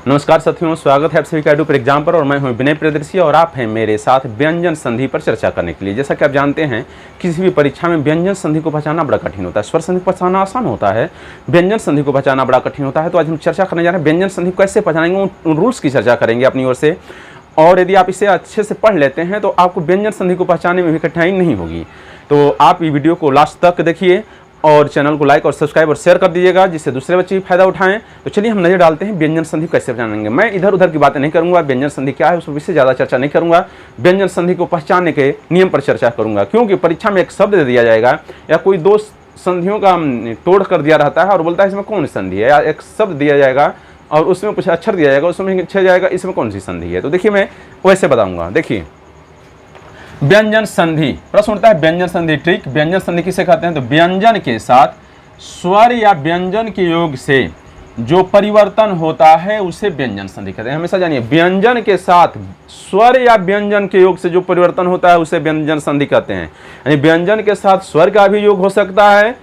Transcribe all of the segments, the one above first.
नमस्कार साथियों, स्वागत है आप सभी का एडू पर एग्जाम पर। और मैं हूं विनय प्रियदर्शी और आप हैं मेरे साथ व्यंजन संधि पर चर्चा करने के लिए। जैसा कि आप जानते हैं, किसी भी परीक्षा में व्यंजन संधि को पहचानना बड़ा कठिन होता है। स्वर संधि को पहचानना आसान होता है, व्यंजन संधि को पहचानना बड़ा कठिन होता है। तो आज हम चर्चा करने जा रहे हैं व्यंजन संधि को कैसे पहचानेंगे, उन रूल्स की चर्चा करेंगे अपनी ओर से। और यदि आप इसे अच्छे से पढ़ लेते हैं तो आपको व्यंजन संधि को पहचानने में भी कठिनाई नहीं होगी। तो आप ये वीडियो को लास्ट तक देखिए और चैनल को लाइक और सब्सक्राइब और शेयर कर दीजिएगा, जिससे दूसरे बच्चे भी फायदा उठाएं। तो चलिए हम नजर डालते हैं व्यंजन संधि कैसे पहचानेंगे। मैं इधर उधर की बातें नहीं करूंगा, व्यंजन संधि क्या है उस पर ज़्यादा चर्चा नहीं करूंगा। व्यंजन संधि को पहचानने के नियम पर चर्चा करूंगा, क्योंकि परीक्षा में एक शब्द दे दिया जाएगा या कोई दो संधियों का तोड़ कर दिया रहता है और बोलता है इसमें कौन सी संधि है, या एक शब्द दिया जाएगा और उसमें कुछ अक्षर दिया जाएगा, उसमें छह जाएगा इसमें कौन सी संधि है। तो देखिए मैं वैसे बताऊंगा। देखिए व्यंजन संधि, प्रश्न उठता है व्यंजन संधि ट्रिक। व्यंजन संधि किसे कहते हैं? तो व्यंजन के साथ स्वर या व्यंजन के योग से जो परिवर्तन होता है उसे व्यंजन संधि कहते हैं। हमेशा जानिए, व्यंजन के साथ स्वर या व्यंजन के योग से जो परिवर्तन होता है उसे व्यंजन संधि कहते हैं। यानी व्यंजन के साथ स्वर का भी योग हो सकता है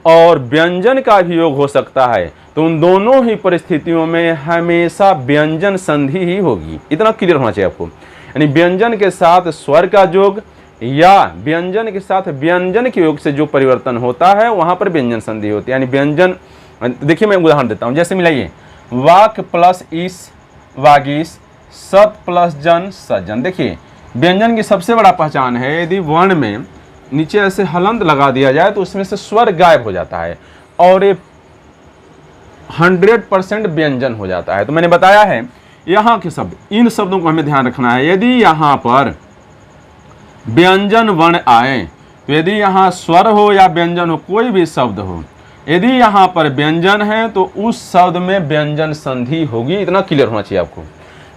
और व्यंजन का भी योग हो सकता है। तो उन दोनों ही परिस्थितियों में हमेशा व्यंजन संधि ही होगी। इतना क्लियर होना चाहिए आपको। यानी व्यंजन के साथ स्वर का योग या व्यंजन के साथ व्यंजन के योग से जो परिवर्तन होता है वहां पर व्यंजन संधि होती है। यानी व्यंजन, देखिए मैं उदाहरण देता हूं। जैसे मिलाइए, वाक प्लस ईस वागीस, सत प्लस जन सज्जन। देखिए व्यंजन की सबसे बड़ा पहचान है, यदि वर्ण में नीचे ऐसे हलंत लगा दिया जाए तो उसमें से स्वर गायब हो जाता है और ये 100% व्यंजन हो जाता है। तो मैंने बताया है यहाँ के शब्द, इन शब्दों को हमें ध्यान रखना है। यदि यहाँ पर व्यंजन वर्ण आए, तो यदि यहाँ स्वर हो या व्यंजन हो, कोई भी शब्द हो, यदि यहाँ पर व्यंजन है तो उस शब्द में व्यंजन संधि होगी। इतना क्लियर होना चाहिए आपको।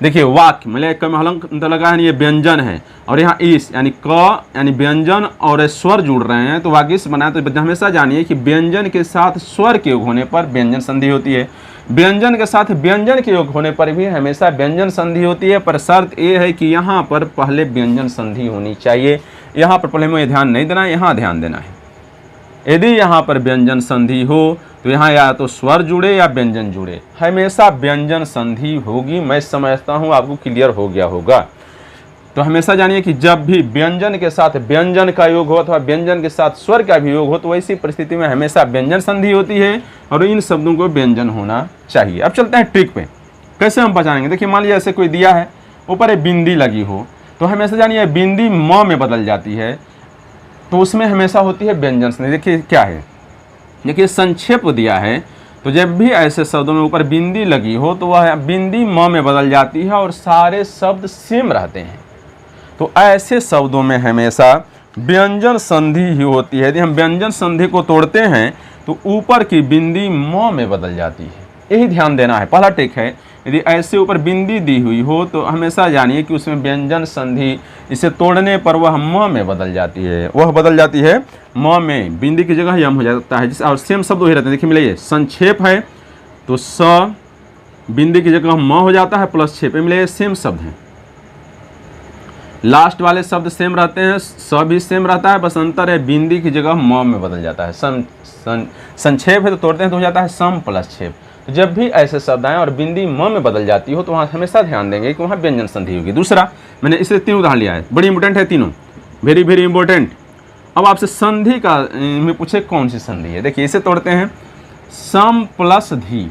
देखिए वाक्य मतलब एक हलंत लगा है, ये व्यंजन है और यहाँ इस यानी क यानी व्यंजन और स्वर जुड़ रहे हैं तो वागिस बनाए। तो हमेशा जानिए कि व्यंजन के साथ स्वर के योग होने पर व्यंजन संधि होती है, व्यंजन के साथ व्यंजन के योग होने पर भी हमेशा व्यंजन संधि होती है। पर शर्त ये है कि यहाँ पर पहले व्यंजन संधि होनी चाहिए। यहाँ पर पहले में ध्यान नहीं देना है, यहाँ ध्यान देना है। यदि यहाँ पर व्यंजन संधि हो तो यहाँ या तो स्वर जुड़े या व्यंजन जुड़े, हमेशा व्यंजन संधि होगी। मैं समझता हूँ आपको क्लियर हो गया होगा। तो हमेशा जानिए कि जब भी व्यंजन के साथ व्यंजन का योग हो अथवा व्यंजन के साथ स्वर का भी योग हो तो ऐसी परिस्थिति में हमेशा व्यंजन संधि होती है और इन शब्दों को व्यंजन होना चाहिए। अब चलते हैं ट्रिक पे, कैसे हम पहचानेंगे। देखिए मान लीजिए ऐसे कोई दिया है, ऊपर एक बिंदी लगी हो, तो हमेशा जानिए बिंदी म में बदल जाती है तो उसमें हमेशा होती है व्यंजन संधि। देखिए क्या है, देखिए संक्षेप दिया है, तो जब भी ऐसे शब्दों में ऊपर बिंदी लगी हो तो वह बिंदी म में बदल जाती है और सारे शब्द सेम रहते हैं। तो ऐसे शब्दों में हमेशा व्यंजन संधि ही होती है। यदि हम व्यंजन संधि को तोड़ते हैं तो ऊपर की बिंदी म में बदल जाती है। यही ध्यान देना है, पहला ट्रिक है। यदि ऐसे ऊपर बिंदी दी हुई हो तो हमेशा जानिए कि उसमें व्यंजन संधि, इसे तोड़ने पर वह म में बदल जाती है, वह बदल जाती है म में, बिंदी की जगह यम हो जाता है। जिस और सेम शब्द वही रहते हैं। देखिए मिलाइए, संक्षेप है तो स बिंदी की जगह म हो जाता है प्लस छेप, मिलाइए सेम शब्द हैं। लास्ट वाले शब्द सेम रहते हैं, स भी सेम रहता है, बस अंतर है बिंदी की जगह म में बदल जाता है। संक्षेप है तो तोड़ते हैं तो हो जाता है सम प्लस छेप। तो जब भी ऐसे शब्द आए और बिंदी म में बदल जाती हो तो वहाँ हमेशा ध्यान देंगे कि वहाँ व्यंजन संधि होगी। दूसरा, मैंने इससे 3 उदाहरण लिया है, बड़ी इंपॉर्टेंट है तीनों, वेरी वेरी इंपॉर्टेंट। अब आपसे संधि का में पूछे कौन सी संधि है। देखिए इसे तोड़ते हैं, सम प्लस धी,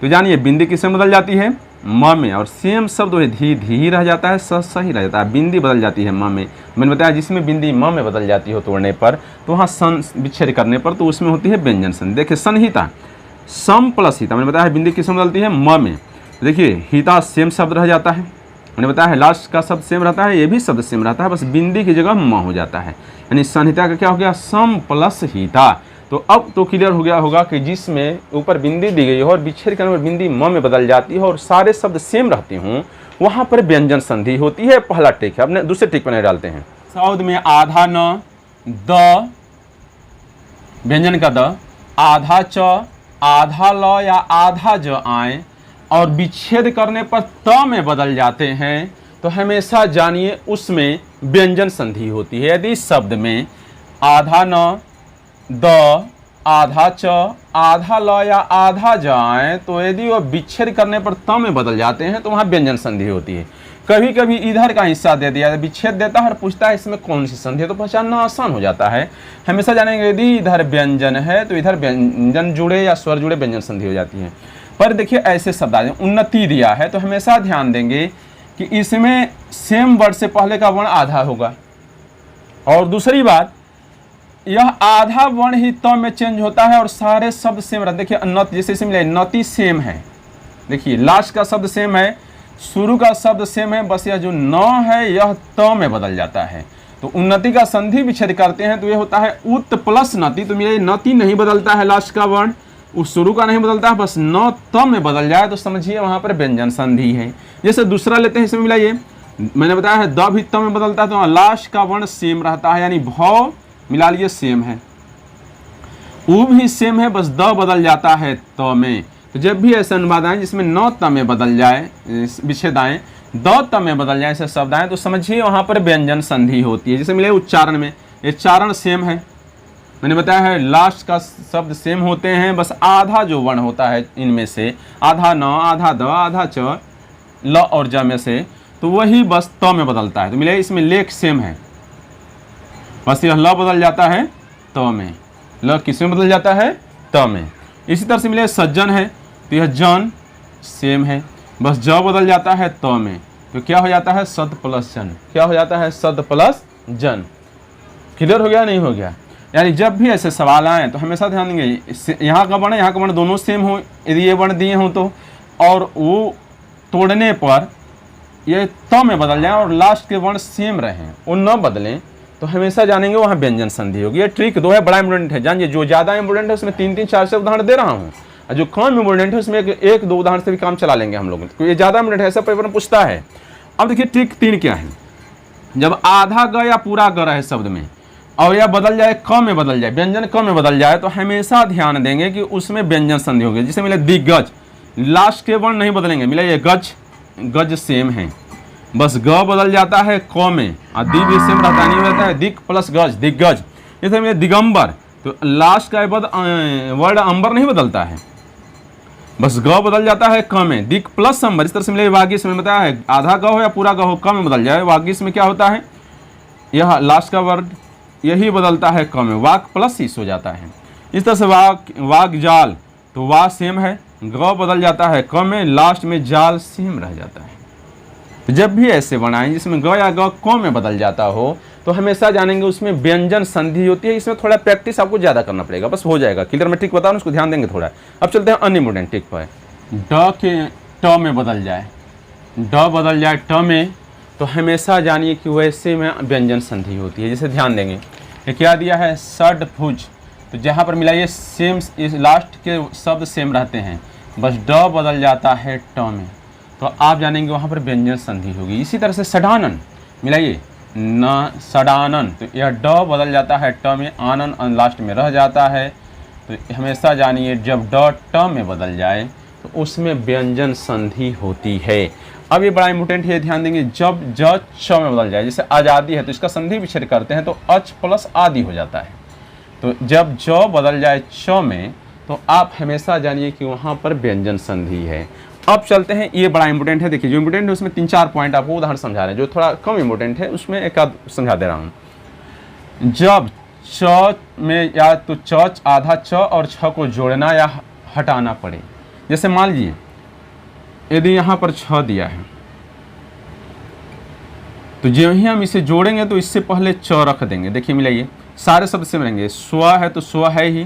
तो जानिए बिंदी किसमें बदल जाती है? म में, और सेम शब्द वही धी धी रह जाता है, सही रह जाता है, बिंदी बदल जाती है म में। मैंने बताया जिसमें बिंदी म में बदल जाती हो तोड़ने पर तो वहाँ सन विच्छेद करने पर तो उसमें होती है व्यंजन संधि। देखिए संहिता, सम प्लस हिता, मैंने बताया बिंदी किसमें बदलती है? म में। देखिए हिता सेम शब्द रह जाता है, मैंने बताया है लास्ट का शब्द सेम रहता है, ये भी शब्द सेम रहता है, बस बिंदी की जगह म हो जाता है। यानी संहिता का क्या हो गया? सम प्लस हिता। तो अब तो क्लियर हो गया होगा कि जिसमें ऊपर बिंदी दी गई हो और विच्छेद करने पर बिंदी म में बदल जाती है और सारे शब्द सेम रहते हों वहां पर व्यंजन संधि होती है। पहला ट्रिक है। अपने दूसरे ट्रिक पर डालते हैं। शब्द में आधा न, द व्यंजन का द, आधा च, आधा ल या आधा ज आए और विच्छेद करने पर त में बदल जाते हैं तो हमेशा जानिए उसमें व्यंजन संधि होती है। यदि शब्द में आधा न, द, आधा च, आधा ल या आधा जाए तो यदि वह विच्छेद करने पर त में बदल जाते हैं तो वहाँ व्यंजन संधि होती है। कभी कभी इधर का हिस्सा दे दिया, विच्छेद देता है और पूछता है इसमें कौन सी संधि है, तो पहचानना आसान हो जाता है। हमेशा जानेंगे यदि इधर व्यंजन है तो इधर व्यंजन जुड़े या स्वर जुड़े व्यंजन संधि हो जाती है। पर देखिए ऐसे शब्द आ जाए, उन्नति दिया है तो हमेशा ध्यान देंगे कि इसमें सेम वर्ड से पहले का वर्ण आधा होगा। और दूसरी बात, यह आधा वर्ण ही त में चेंज होता है और सारे शब्द सेम रहते। देखिए नति, जैसे इसमें मिले नति सेम है, देखिए लास्ट का शब्द सेम है, शुरू का शब्द सेम है, बस यह जो न है यह त में बदल जाता है। तो उन्नति का संधि विच्छेद करते हैं तो यह होता है उत प्लस नति। तो मेरे नति नहीं बदलता है, लास्ट का वर्ण उस शुरू का नहीं बदलता है, बस न त में बदल जाए तो समझिए वहां पर व्यंजन संधि है। जैसे दूसरा लेते हैं, इसमें मिलाइए, मैंने बताया है द भी त में बदलता है तो लास्ट का वर्ण सेम रहता है, यानी भ मिला लिए सेम है, उ भी सेम है, बस द बदल जाता है त में। तो जब भी ऐसे अनुवाद आए जिसमें न त में बदल जाए, विच्छेद आए, द त में बदल जाए ऐसे शब्द आए तो समझिए वहां पर व्यंजन संधि होती है। जैसे मिले उच्चारण में, ये चारण सेम है, मैंने बताया है लास्ट का शब्द सेम होते हैं, बस आधा जो वर्ण होता है इनमें से, आधा न, आधा द, आधा च, ल और ज में से, तो वही बस त में बदलता है। तो मिले इसमें लेख सेम है, बस यह ल बदल जाता है त में, ल किस में बदल जाता है, त में। इसी तरह से मिले सज्जन है तो यह जन सेम है, बस ज बदल जाता है त में, तो क्या हो जाता है सद प्लस जन, क्या हो जाता है सद प्लस जन। क्लियर हो गया नहीं हो गया? यानी जब भी ऐसे सवाल आए तो हमेशा ध्यान देंगे यहाँ का वर्ण यहाँ का वर्ण दोनों सेम हो, यदि ये वर्ण दिए हों तो, और वो तोड़ने पर ये त में बदल जाए और लास्ट के वर्ण सेम रहें, वो न बदलें, तो हमेशा जानेंगे वहाँ व्यंजन संधि होगी। ये ट्रिक दो है, बड़ा इंपोर्टेंट है, जानिए। जो ज़्यादा इंपोर्टेंट है उसमें 3-3, 4 उदाहरण दे रहा हूँ, और जो कम इंपोर्टेंट है उसमें 1-2 उदाहरण से भी काम चला लेंगे हम लोग, तो ये ज़्यादा इंपोर्टेंट है, ऐसा पेपर में पूछता है। अब देखिए ट्रिक 3 क्या है, जब आधा ग या पूरा ग रहे शब्द में और यह बदल जाए क में बदल जाए, व्यंजन क में बदल जाए, तो हमेशा ध्यान देंगे कि उसमें व्यंजन संधि होगी। जैसे मिले दिग्गज, लास्ट के वर्ण नहीं बदलेंगे, मिले ये गज, गज सेम है, बस ग बदल जाता है क में, और दी भी सेम रहता नहीं रहता है, दिक प्लस गज, दिग्गज। जैसे मिले दिगंबर, तो लास्ट का वर्ड अंबर नहीं बदलता है, बस ग बदल जाता है क में, दिक प्लस अंबर। इस तरह से मिले वागिश में बताया है, आधा ग हो या पूरा ग हो क में बदल जाए, वागिश में क्या होता है, यह लास्ट का वर्ड यही बदलता है क में, वाक प्लस इस हो जाता है। इस तरह से वाक जाल, तो वा सेम है, ग बदल जाता है क में, लास्ट में जाल सेम रह जाता है। तो जब भी ऐसे बनाएं जिसमें ग या ग क में बदल जाता हो तो हमेशा जानेंगे उसमें व्यंजन संधि होती है। इसमें थोड़ा प्रैक्टिस आपको ज़्यादा करना पड़ेगा, बस हो जाएगा। क्लियर? मैं ट्रिक बता रहा हूँ, उसको ध्यान देंगे थोड़ा। अब चलते हैं अन्य इम्पोर्टेंट ट्रिक पर। ड के ट में बदल जाए, ड बदल जाए ट में, तो हमेशा जानिए कि वैसे में व्यंजन संधि होती है। जैसे ध्यान देंगे, ये क्या दिया है, षडभुज, तो जहाँ पर मिलाइए सेम, इस लास्ट के शब्द सेम रहते हैं, बस ड बदल जाता है ट में, तो आप जानेंगे वहाँ पर व्यंजन संधि होगी। इसी तरह से षडानन, मिलाइए न षडानन, तो यह ड बदल जाता है ट में, आनन लास्ट में रह जाता है, तो हमेशा जानिए जब ड ट में बदल जाए तो उसमें व्यंजन संधि होती है। अब ये बड़ा इंपोर्टेंट है, ध्यान देंगे, जब ज च में बदल जाए, जैसे आज़ादी है तो इसका संधि विच्छेद करते हैं तो अच प्लस आदि हो जाता है, तो जब ज बदल जाए च में तो आप हमेशा जानिए कि वहाँ पर व्यंजन संधि है। अब चलते हैं, ये बड़ा इंपोर्टेंट है, देखिए जो इंपोर्टेंट है उसमें 3-4 पॉइंट आपको उदाहरण समझा रहे हैं, जो थोड़ा कम इंपोर्टेंट है उसमें एक आध समझा दे रहा हूँ। जब च में या तो च, आधा च और छ को जोड़ना या हटाना पड़े, जैसे मान लीजिए यदि यहाँ पर छ दिया है तो जब ही हम इसे जोड़ेंगे तो इससे पहले च रख देंगे। देखिए मिलाइए, सारे शब्द से मिलेंगे, स्व है तो स्व है ही,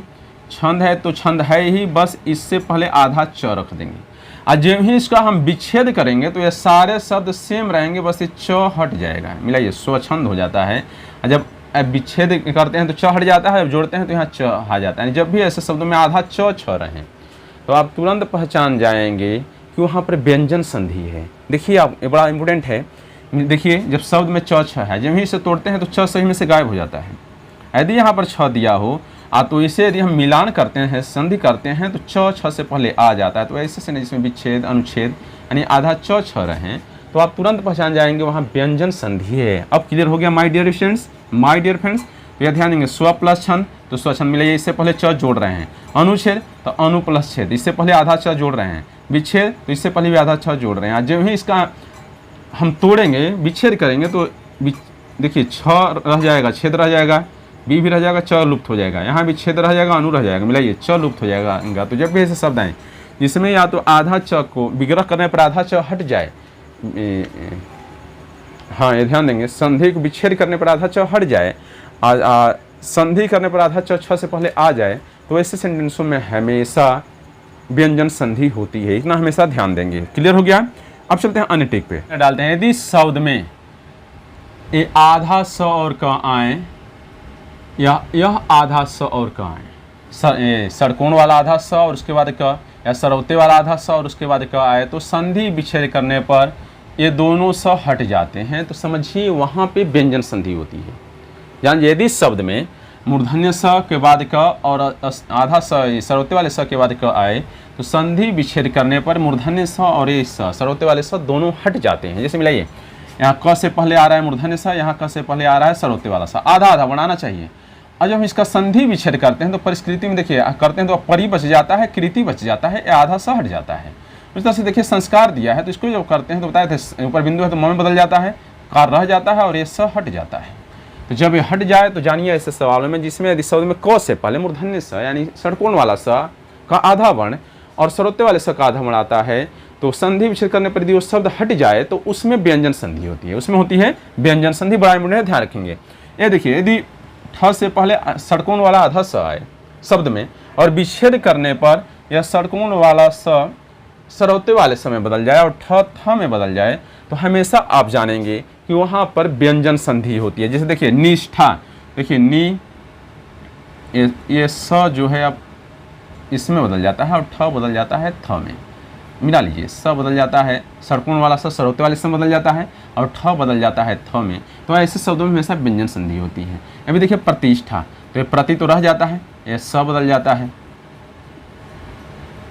छंद है तो छंद है ही, बस इससे पहले आधा च रख देंगे। और जब ही इसका हम विच्छेद करेंगे तो ये सारे शब्द सेम रहेंगे, बस ये च हट जाएगा। मिलाइए, स्वच्छंद हो जाता है, और जब विच्छेद करते हैं तो च हट जाता है, जब जोड़ते हैं तो यहाँ च आ जाता है। जब भी ऐसे शब्दों में आधा च छ रहें तो आप तुरंत पहचान जाएंगे कि वहाँ पर व्यंजन संधि है। देखिए आप, ये बड़ा इंपोर्टेंट है, देखिए जब शब्द में च छ है, जब ही इसे तोड़ते हैं तो च सही में से गायब हो जाता है। यदि यहाँ पर छ दिया हो तो इसे यदि हम मिलान करते हैं, संधि करते हैं, तो च छ से पहले आ जाता है। तो ऐसे से नहीं, जिसमें विच्छेद अनुच्छेद यानी आधा च छ रहें तो आप तुरंत पहचान जाएंगे वहाँ व्यंजन संधि है। अब क्लियर हो गया my dear students, my dear friends. तो यह ध्यान देंगे स्व प्लस छंद तो स्वछंद मिलेगा, इससे पहले च जोड़ रहे हैं। अनुच्छेद तो अनु प्लस छेद, इससे पहले आधा च जोड़ रहे हैं। विच्छेद तो इससे पहले भी आधा छ जोड़ रहे हैं। जब ही इसका हम तोड़ेंगे विच्छेद करेंगे तो देखिए छ रह जाएगा, छेद रह जाएगा, बी भी रह जाएगा, च लुप्त हो जाएगा, यहाँ भी छेद रह जाएगा, अनु रह जाएगा, मिलाइए च लुप्त हो जाएगा। तो जब भी ऐसे शब्द आए जिसमें या तो आधा च को विग्रह करने पर आधा च हट जाए, हाँ ये ध्यान देंगे, संधि को विच्छेद करने पर आधा च हट जाए, संधि करने पर आधा च छ से पहले आ जाए, तो ऐसे सेंटेंसों में हमेशा व्यंजन संधि होती है। इतना हमेशा ध्यान देंगे। क्लियर हो गया। अब चलते हैं अन्य टिक पे डालते हैं। यदि शब्द में ये आधा स और क आए या यह आधा स और क आए, षटकोण वाला आधा स और उसके बाद क, या सरौते वाला आधा स और उसके बाद क आए, तो संधि विच्छेद करने पर ये दोनों स हट जाते हैं, तो समझिए वहाँ पे व्यंजन संधि होती है। जान यदि शब्द में मूर्धन्य स के बाद क और आधा स सरौते वाले स के बाद क आए, तो संधि विच्छेद करने पर मूर्धन्य स और ये स सरौते वाले स दोनों हट जाते हैं। जैसे मिलाइए, यहाँ क से पहले आ रहा है मूर्धन्य स, यहाँ क से पहले आ रहा है सरौते वाला स, आधा आधा बनाना चाहिए। और जब हम इसका संधि विच्छेद करते हैं तो परिस्कृति में देखिए करते हैं तो परि बच जाता है, कृति बच जाता है, आधा स हट जाता है। इस तरह से देखिए संस्कार दिया है, तो इसको जब करते हैं तो बताए थे ऊपर बिंदु है तो म में बदल जाता है, कार रह जाता है और ये स हट जाता है। तो जब ये हट जाए तो जानिए ऐसे सवालों में जिसमें यदि शब्द में क से पहले मूर्धन्य स यानी षटकोण वाला स का आधा वर्ण और सरौते वाले स का आधा वर्ण आता है, तो संधि विच्छेद करने पर यदि वो शब्द हट जाए तो उसमें व्यंजन संधि होती है, उसमें होती है व्यंजन संधि। बड़ा मुझे ध्यान रखेंगे। ये देखिए यदि ठ से पहले षटकोण वाला आधा स आए शब्द में और विच्छेद करने पर यह षटकोण वाला स सरौते वाले स में बदल जाए और ठ थ में बदल जाए, तो हमेशा आप जानेंगे कि वहाँ पर व्यंजन संधि होती है। जैसे देखिए निष्ठा, देखिए नी ये स जो है अब इसमें बदल जाता है और ठ बदल जाता है थ में, मिला लीजिए, स बदल जाता है षटकोण वाला स सरौते वाले से बदल जाता है और ठ बदल जाता है थ में। तो ऐसे शब्दों में हमेशा व्यंजन संधि होती है। अभी देखिए प्रतिष्ठा, तो ये प्रति तो रह जाता है, ये स बदल जाता है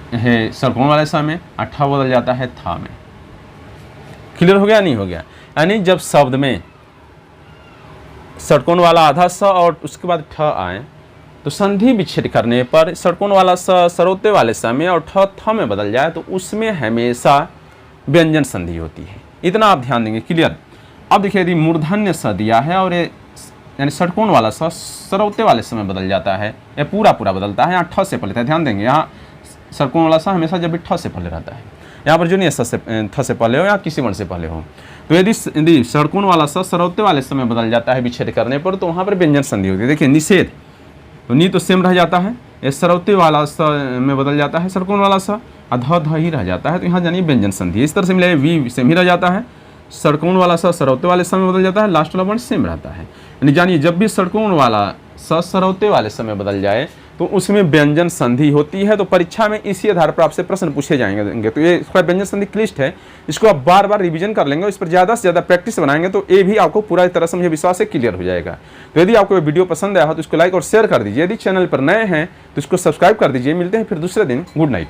है षटकोण वाले स में और ठ बदल जाता है थ में। क्लियर हो गया नहीं हो गया। यानी जब शब्द में षटकोण वाला आधा स और उसके बाद ठ आए तो संधि विच्छेद करने पर षटकोण वाला स सरौते वाले स में और ठ थ में बदल जाए, तो उसमें हमेशा व्यंजन संधि होती है। इतना आप ध्यान देंगे। क्लियर। अब देखिए यदि मूर्धन्य स दिया है और ये यानी षटकोण वाला स सरौते वाले स में बदल जाता है, यह पूरा बदलता है, यहाँ ठ से पहले था, ध्यान देंगे यहाँ षटकोण वाला स हमेशा जब भी ठ से पहले रहता है, यहाँ पर जो नहीं थ से पहले हो या किसी वर्ण से पहले हो। तो यदि षटकोण वाला स सरौते वाले स में बदल जाता है विच्छेद करने पर, तो वहाँ पर व्यंजन संधि होती है। देखिए निषेध, तो नी तो सेम रह जाता है, ये सरौते वाला स में बदल जाता है षटकोण वाला स, अध ध ही रह जाता है, तो यहाँ जानिए व्यंजन संधि। इस तरह से मिले वी सेम ही रह जाता है, षटकोण वाला स सरौते वाले स में बदल जाता है, लास्ट वाला वर्ण सेम रहता है। यानी जानिए जब भी षटकोण वाला स सरौते वाले स में बदल जाए तो उसमें व्यंजन संधि होती है। तो परीक्षा में इसी आधार पर आपसे प्रश्न पूछे जाएंगे। तो ये इसका व्यंजन संधि क्लिष्ट है, इसको आप बार बार रिवीजन कर लेंगे, इस पर ज़्यादा से ज़्यादा प्रैक्टिस बनाएंगे तो ये भी आपको पूरा तरह से मुझे विश्वास है क्लियर हो जाएगा। तो यदि आपको ये वीडियो पसंद आया हो तो इसको लाइक और शेयर कर दीजिए। यदि चैनल पर नए हैं तो इसको सब्सक्राइब कर दीजिए। मिलते हैं फिर दूसरे दिन। Good night.